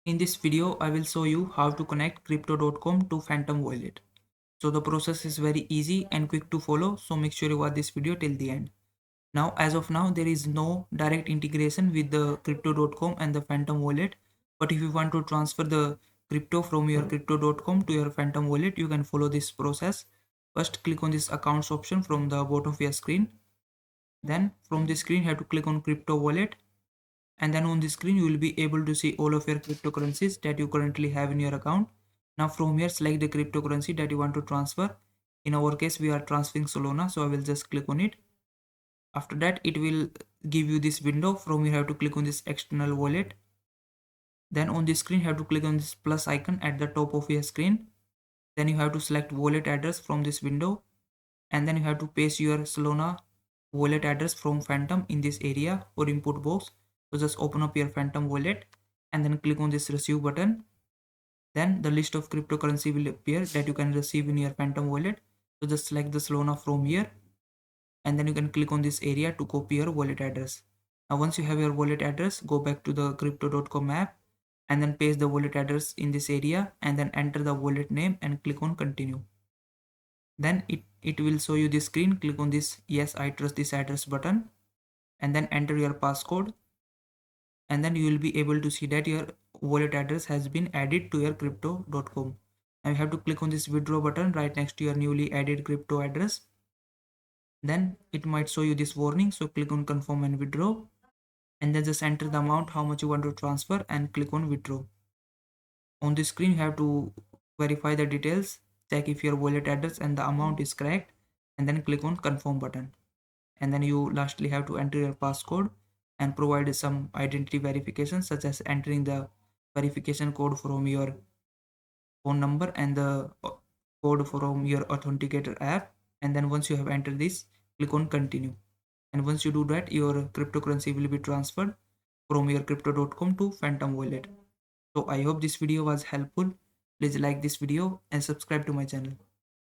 In this video, I will show you how to connect Crypto.com to Phantom Wallet. So the process is very easy and quick to follow, so make sure you watch this video till the end. Now, as of now, there is no direct integration with the Crypto.com and the Phantom Wallet. But if you want to transfer the crypto from your Crypto.com to your Phantom Wallet, you can follow this process. First, click on this accounts option from the bottom of your screen. Then from the screen, you have to click on Crypto Wallet, and then on the screen you will be able to see all of your cryptocurrencies that you currently have in your account. Now from here, select the cryptocurrency that you want to transfer. In our case, we are transferring Solana, so I will just click on it. After that, it will give you this window. From here, you have to click on this external wallet. Then on the screen, you have to click on this plus icon at the top of your screen. Then you have to select wallet address from this window, and then you have to paste your Solana wallet address from Phantom in this area or input box. So just open up your Phantom wallet and then click on this receive button. Then the list of cryptocurrency will appear that you can receive in your Phantom wallet. So just select the Solana from here, and then you can click on this area to copy your wallet address. Now once you have your wallet address, go back to the Crypto.com app and then paste the wallet address in this area and then enter the wallet name and click on continue. Then it will show you this screen. Click on this yes I trust this address button and then enter your passcode, and then you will be able to see that your wallet address has been added to your Crypto.com. Now you have to click on this withdraw button right next to your newly added crypto address. Then it might show you this warning, so click on confirm and withdraw, and then just enter the amount how much you want to transfer and click on withdraw. On the screen you have to verify the details, check if your wallet address and the amount is correct, and then click on confirm button. And then you lastly have to enter your passcode and provide some identity verification, such as entering the verification code from your phone number and the code from your authenticator app. And then once you have entered this, click on continue, and once you do that, your cryptocurrency will be transferred from your Crypto.com to Phantom wallet. So I hope this video was helpful. Please like this video and subscribe to my channel.